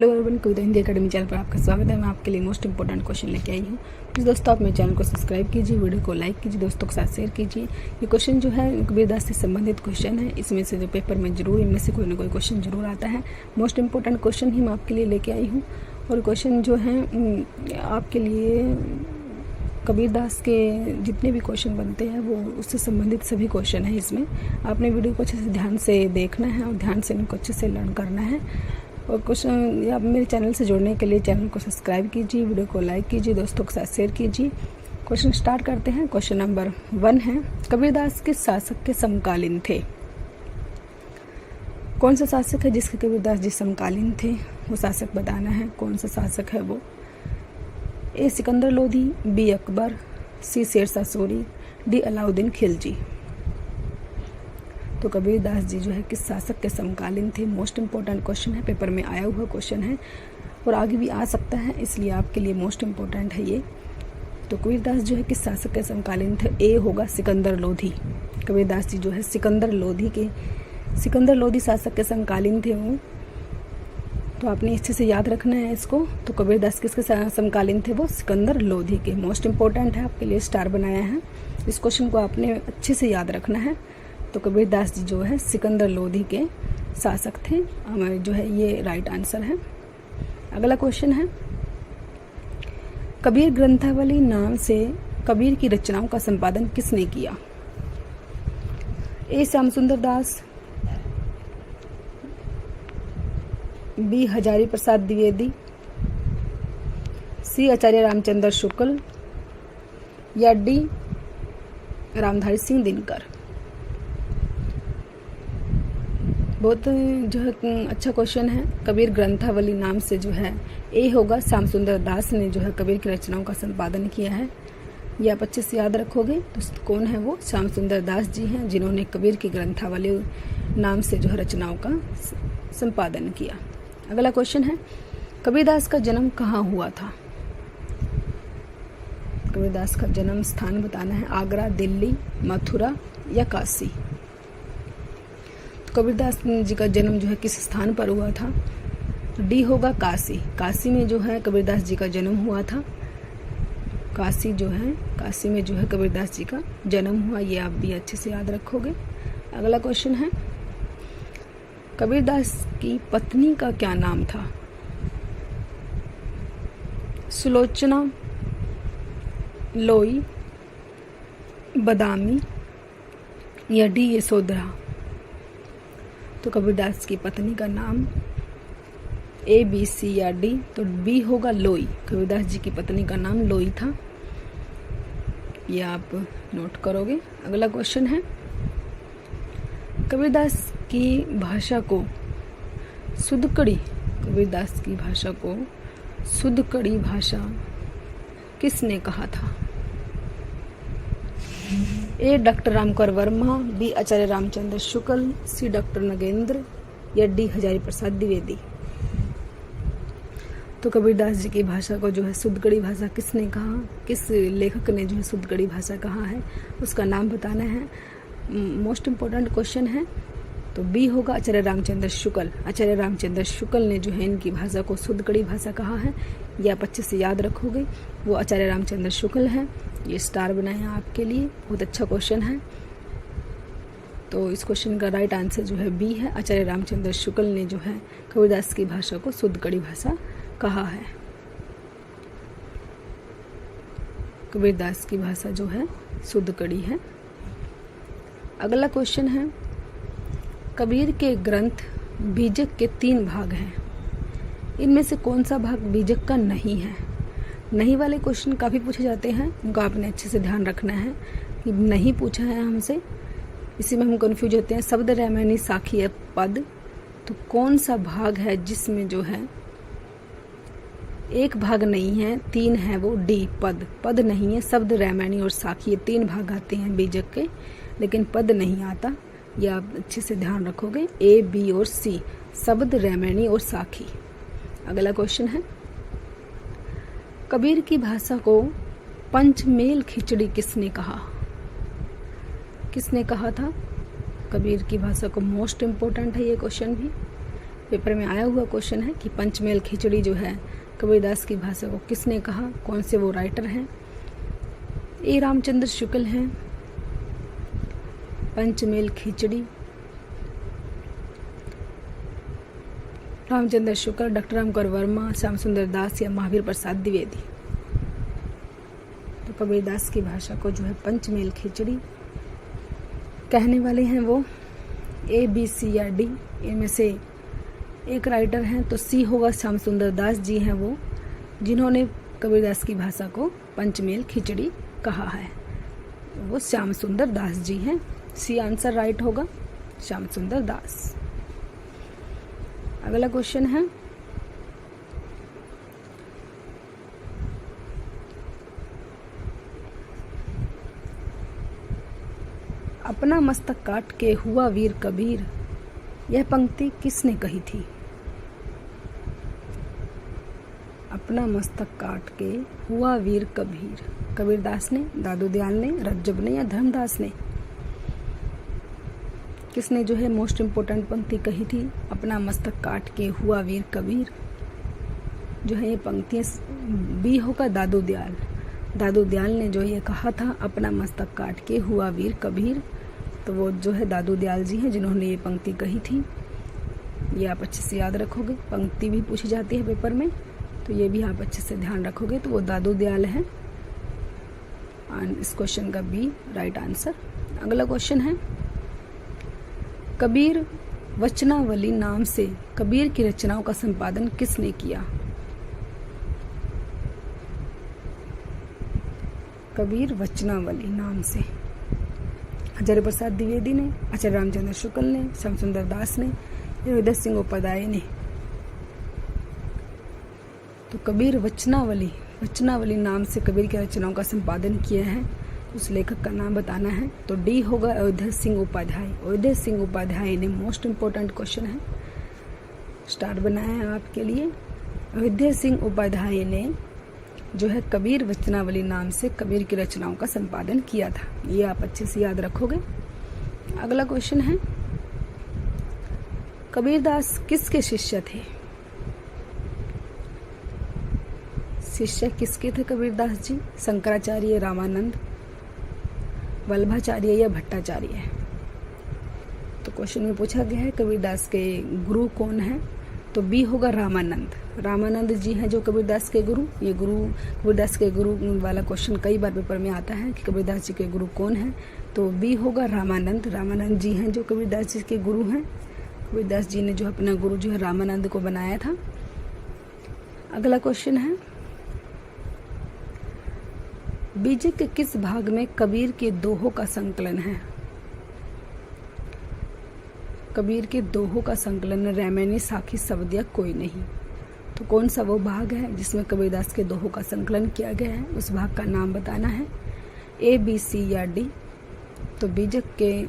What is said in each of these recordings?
Hello everyone, कविता Hindi academy channel पर आपका स्वागत है। मैं आपके लिए मोस्ट इंपॉर्टेंट क्वेश्चन लेके आई हूँ। प्लीज़ दोस्तों, आप मेरे चैनल को सब्सक्राइब कीजिए, वीडियो को लाइक कीजिए, दोस्तों के साथ शेयर कीजिए। ये क्वेश्चन जो है कबीरदास से संबंधित क्वेश्चन है। इसमें से जो पेपर में जरूर इनमें से कोई ना कोई क्वेश्चन जरूर आता है। मोस्ट इंपॉर्टेंट क्वेश्चन ही मैं आपके लिए लेके आई हूँ। और क्वेश्चन जो है आपके लिए कबीरदास के जितने भी क्वेश्चन बनते हैं वो उससे संबंधित सभी क्वेश्चन हैं। इसमें आपने वीडियो को अच्छे से ध्यान से देखना है और ध्यान से इनको अच्छे से लर्न करना है। और क्वेश्चन आप मेरे चैनल से जुड़ने के लिए चैनल को सब्सक्राइब कीजिए, वीडियो को लाइक कीजिए, दोस्तों के साथ शेयर कीजिए। क्वेश्चन स्टार्ट करते हैं। क्वेश्चन नंबर 1 है, कबीरदास किस शासक के समकालीन थे? कौन सा शासक है जिसके कबीरदास जी समकालीन थे, वो शासक बताना है। कौन सा शासक है वो? ए सिकंदर लोधी, बी अकबर, सी शेरशाह सूरी, डी अलाउद्दीन खिलजी। तो कबीरदास जी जो है किस शासक के समकालीन थे? मोस्ट इंपॉर्टेंट क्वेश्चन है, पेपर में आया हुआ क्वेश्चन है और आगे भी आ सकता है, इसलिए आपके लिए मोस्ट इंपॉर्टेंट है ये। तो कबीरदास जो है किस शासक के समकालीन थे? ए होगा सिकंदर लोधी। कबीरदास जी जो है सिकंदर लोधी शासक के समकालीन थे वो। तो आपने अच्छे से याद रखना है इसको। तो कबीरदास किसके समकालीन थे? वो सिकंदर लोधी के। मोस्ट इंपॉर्टेंट है, आपके लिए स्टार बनाया है। इस क्वेश्चन को आपने अच्छे से याद रखना है। तो कबीरदास जी जो है सिकंदर लोधी के शासक थे। हमारे जो है ये राइट आंसर है। अगला क्वेश्चन है, कबीर ग्रंथावली नाम से कबीर की रचनाओं का संपादन किसने किया? ए श्याम सुंदर दास, बी हजारी प्रसाद द्विवेदी, सी आचार्य रामचंद्र शुक्ल या डी रामधारी सिंह दिनकर। बहुत जो है अच्छा क्वेश्चन है। कबीर ग्रंथावली नाम से जो है ए होगा, श्याम सुंदर दास ने जो है कबीर की रचनाओं का संपादन किया है। ये आप अच्छे से याद रखोगे। तो कौन है वो? श्याम सुंदर दास जी हैं, जिन्होंने कबीर की ग्रंथावली नाम से जो है रचनाओं का संपादन किया। अगला क्वेश्चन है, कबीरदास का जन्म कहाँ हुआ था? कबीरदास का जन्म स्थान बताना है। आगरा, दिल्ली, मथुरा या काशी। कबीरदास जी का जन्म जो है किस स्थान पर हुआ था? डी होगा काशी। काशी में जो है कबीरदास जी का जन्म हुआ था। काशी में जो है कबीरदास जी का जन्म हुआ। ये आप भी अच्छे से याद रखोगे। अगला क्वेश्चन है, कबीरदास की पत्नी का क्या नाम था? सुलोचना, लोई, बदामी या डी यशोधरा। तो कबीरदास की पत्नी का नाम ए, बी, सी या डी। तो बी होगा लोई। कबीरदास जी की पत्नी का नाम लोई था। ये आप नोट करोगे। अगला क्वेश्चन है, कबीरदास की भाषा को शुद्धकड़ी भाषा किसने कहा था? ए डॉक्टर रामकर वर्मा, बी आचार्य रामचंद्र शुक्ल, सी डॉक्टर नगेंद्र या डी हजारी प्रसाद द्विवेदी। तो कबीरदास जी की भाषा को जो है शुद्धकड़ी भाषा किसने कहा? किस लेखक ने जो है शुद्धकड़ी भाषा कहा है, उसका नाम बताना है। मोस्ट इंपॉर्टेंट क्वेश्चन है। तो बी होगा आचार्य रामचंद्र शुक्ल। आचार्य रामचंद्र शुक्ल ने जो है इनकी भाषा को शुद्धकड़ी भाषा कहा है। ये आप अच्छे से याद रखोगे। वो आचार्य रामचंद्र शुक्ल है। ये स्टार बनाया आपके लिए। बहुत अच्छा क्वेश्चन है। तो इस क्वेश्चन का राइट आंसर जो है बी है। आचार्य रामचंद्र शुक्ल ने जो है कबीरदास की भाषा को शुद्धकड़ी भाषा कहा है। कबीरदास की भाषा जो है शुद्धकड़ी है। अगला क्वेश्चन है, कबीर के ग्रंथ बीजक के 3 भाग हैं। इनमें से कौन सा भाग बीजक का नहीं है? नहीं वाले क्वेश्चन काफ़ी पूछे जाते हैं, उनका आपने अच्छे से ध्यान रखना है कि नहीं पूछा है हमसे। इसी में हम कंफ्यूज होते हैं। शब्द, रामायणी, साखी, पद। तो कौन सा भाग है जिसमें जो है एक भाग नहीं है, 3 है? वो डी पद नहीं है। शब्द, रामायणी और साखी, ये 3 भाग आते हैं बीजक के, लेकिन पद नहीं आता। ये आप अच्छे से ध्यान रखोगे। ए, बी और सी, शब्द, रामायणी और साखी। अगला क्वेश्चन है, कबीर की भाषा को पंचमेल खिचड़ी किसने कहा? किसने कहा था कबीर की भाषा को? मोस्ट इंपॉर्टेंट है ये क्वेश्चन भी। पेपर में आया हुआ क्वेश्चन है कि पंचमेल खिचड़ी जो है कबीरदास की भाषा को किसने कहा, कौन से वो राइटर हैं। ए रामचंद्र शुक्ल हैं पंचमेल खिचड़ी, रामचंद्र शुक्ल, डॉक्टर रामकर वर्मा, श्याम सुंदर दास या महावीर प्रसाद द्विवेदी। तो कबीरदास की भाषा को जो है पंचमेल खिचड़ी कहने वाले हैं वो ए, बी, सी या डी, इनमें से एक राइटर हैं तो सी होगा। श्याम सुंदर दास जी हैं वो जिन्होंने कबीरदास की भाषा को पंचमेल खिचड़ी कहा है, वो श्याम सुंदर दास जी हैं। सी आंसर राइट होगा, श्याम सुंदर दास। अगला क्वेश्चन है अपना मस्तक काट के हुआ वीर कबीर, यह पंक्ति किसने कही थी। अपना मस्तक काट के हुआ वीर कबीर, कबीरदास ने, दादू दयाल ने, रज्जब ने या धर्मदास ने। किसने जो है मोस्ट इम्पोर्टेंट पंक्ति कही थी, अपना मस्तक काट के हुआ वीर कबीर। जो है ये पंक्तियाँ बी होगा, दादू दयाल। दादू दयाल ने जो ये कहा था अपना मस्तक काट के हुआ वीर कबीर, तो वो जो है दादू दयाल जी हैं जिन्होंने ये पंक्ति कही थी। ये आप अच्छे से याद रखोगे, पंक्ति भी पूछी जाती है पेपर में, तो ये भी आप अच्छे से ध्यान रखोगे। तो वो दादू दयाल हैं। इस क्वेश्चन का बी राइट आंसर। अगला क्वेश्चन है कबीर वचनावली नाम से कबीर की रचनाओं का संपादन किसने किया। कबीर वचनावली नाम से आचार्य प्रसाद द्विवेदी ने, आचार्य रामचंद्र शुक्ल ने, श्याम सुंदर दास ने या उदय सिंह उपाध्याय ने। तो कबीर वचनावली नाम से कबीर की रचनाओं का संपादन किया है, उस लेखक का नाम बताना है। तो डी होगा अयोध्या सिंह उपाध्याय। अयोध्या सिंह उपाध्याय ने, मोस्ट इम्पोर्टेंट क्वेश्चन है, स्टार बनाया है आपके लिए। अयोध्या सिंह उपाध्याय ने जो है कबीर वचनावली नाम से कबीर की रचनाओं का संपादन किया था। ये आप अच्छे से याद रखोगे। अगला क्वेश्चन है कबीरदास किसके शिष्य थे। शिष्य किसके थे कबीरदास जी, शंकराचार्य, रामानंद, वल्लभाचार्य या भट्टाचार्य। तो क्वेश्चन में पूछा गया है कबीरदास के गुरु कौन है, तो बी होगा रामानंद। रामानंद जी हैं जो कबीरदास के गुरु। ये कबीरदास के गुरु वाला क्वेश्चन कई बार पेपर में आता है कि कबीरदास जी के गुरु कौन है, तो बी होगा रामानंद। रामानंद जी हैं जो कबीरदास जी के गुरु हैं। कबीरदास जी ने जो अपना गुरु जो है रामानंद को बनाया था। अगला क्वेश्चन है बीजक के किस भाग में कबीर के दोहों का संकलन है। कबीर के दोहों का संकलन रैमैनी, साखी, शब्द या कोई नहीं। तो कौन सा वो भाग है जिसमें कबीरदास के दोहों का संकलन किया गया है, उस भाग का नाम बताना है। ए, बी, सी या डी। तो बीजक के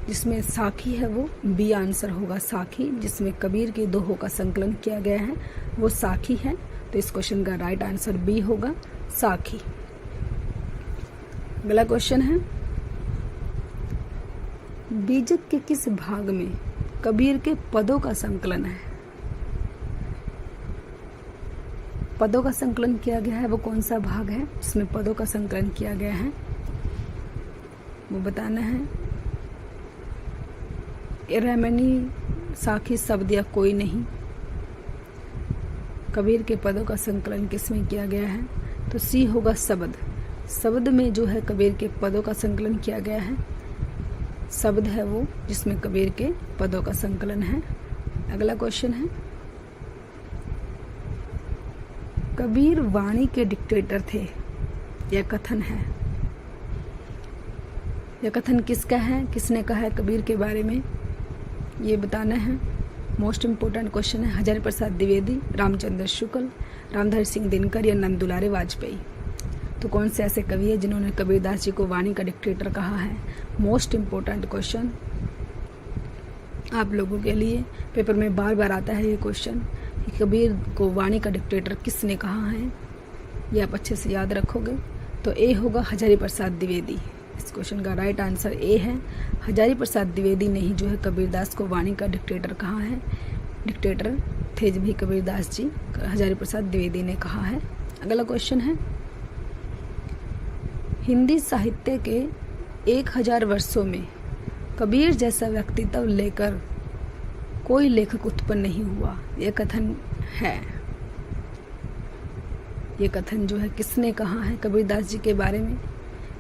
जिसमें साखी है वो बी आंसर होगा, साखी। जिसमें कबीर के दोहों का संकलन किया गया है वो साखी है। तो इस क्वेश्चन का राइट आंसर बी होगा, साखी। अगला क्वेश्चन है बीजक के किस भाग में कबीर के पदों का संकलन है। पदों का संकलन किया गया है वो कौन सा भाग है जिसमें पदों का संकलन किया गया है, वो बताना है। रैमैनी, साखी, शब्द या कोई नहीं। कबीर के पदों का संकलन किसमें किया गया है, तो सी होगा, शब्द। शब्द में जो है कबीर के पदों का संकलन किया गया है। शब्द है वो जिसमें कबीर के पदों का संकलन है। अगला क्वेश्चन है कबीर वाणी के डिक्टेटर थे, यह कथन है। यह कथन किसका है, किसने कहा है कबीर के बारे में, ये बताना है। मोस्ट इम्पोर्टेंट क्वेश्चन है। हजारी प्रसाद द्विवेदी, रामचंद्र शुक्ल, रामधारी सिंह दिनकर या नंद दुलारे वाजपेयी। तो कौन से ऐसे कवि है जिन्होंने कबीरदास जी को वाणी का डिक्टेटर कहा है। मोस्ट इम्पोर्टेंट क्वेश्चन आप लोगों के लिए, पेपर में बार बार आता है ये क्वेश्चन कि कबीर को वाणी का डिक्टेटर किसने कहा है, ये आप अच्छे से याद रखोगे। तो ए होगा, हजारी प्रसाद द्विवेदी। इस क्वेश्चन का राइट आंसर ए है, हजारी प्रसाद द्विवेदी ने ही जो है कबीरदास को वाणी का डिक्टेटर कहा है। डिक्टेटर थे भी कबीरदास जी, हजारी प्रसाद द्विवेदी ने कहा है। अगला क्वेश्चन है, हिंदी साहित्य के 1000 वर्षों में कबीर जैसा व्यक्तित्व लेकर कोई लेखक उत्पन्न नहीं हुआ। यह कथन है, ये कथन जो है किसने कहा है कबीरदास जी के बारे में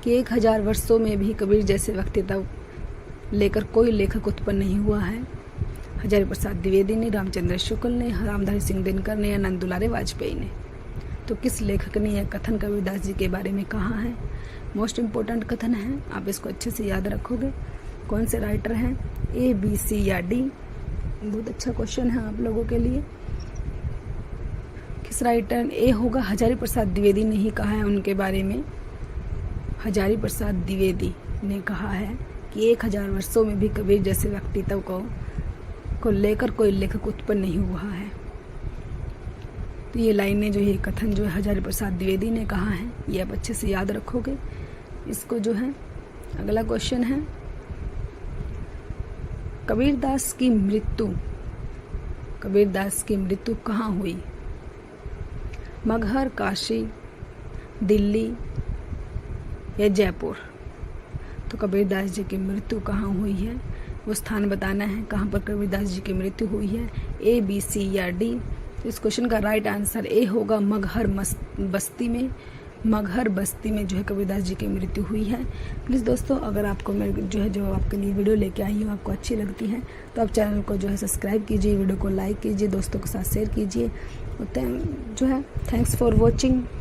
कि 1000 वर्षों में भी कबीर जैसे व्यक्तित्व लेकर कोई लेखक उत्पन्न नहीं हुआ है। हजारी प्रसाद द्विवेदी ने, रामचंद्र शुक्ल ने, रामधारी सिंह दिनकर ने या नंद दुलारे वाजपेयी ने। तो किस लेखक ने यह कथन कबीरदास जी के बारे में कहा है? मोस्ट इम्पोर्टेंट कथन है, आप इसको अच्छे से याद रखोगे। कौन से राइटर हैं, ए, बी, सी या डी? बहुत अच्छा क्वेश्चन है आप लोगों के लिए। किस राइटर? ए होगा, हजारी प्रसाद द्विवेदी ने ही कहा है उनके बारे में। हजारी प्रसाद द्विवेदी ने कहा है कि 1000 वर्षों में भी कबीर जैसे व्यक्तित्व को लेकर कोई लेखक उत्पन्न नहीं हुआ है। तो ये लाइनें जो, ये कथन जो है हजारी प्रसाद द्विवेदी ने कहा है, ये आप अच्छे से याद रखोगे इसको जो है। अगला क्वेश्चन है, कबीरदास की मृत्यु कहाँ हुई? मगहर, काशी, दिल्ली या जयपुर? तो कबीरदास जी की मृत्यु कहाँ हुई है, वो स्थान बताना है, कहाँ पर कबीरदास जी की मृत्यु हुई है, ए, बी, सी या डी? तो इस क्वेश्चन का राइट आंसर ए होगा, मगहर बस्ती में। मगहर बस्ती में जो है कबीरदास जी की मृत्यु हुई है। प्लीज़ दोस्तों, अगर आपको मैं जो आपके लिए वीडियो लेके आई हूँ आपको अच्छी लगती है तो आप चैनल को जो है सब्सक्राइब कीजिए, वीडियो को लाइक कीजिए, दोस्तों के साथ शेयर कीजिए। Thanks for watching.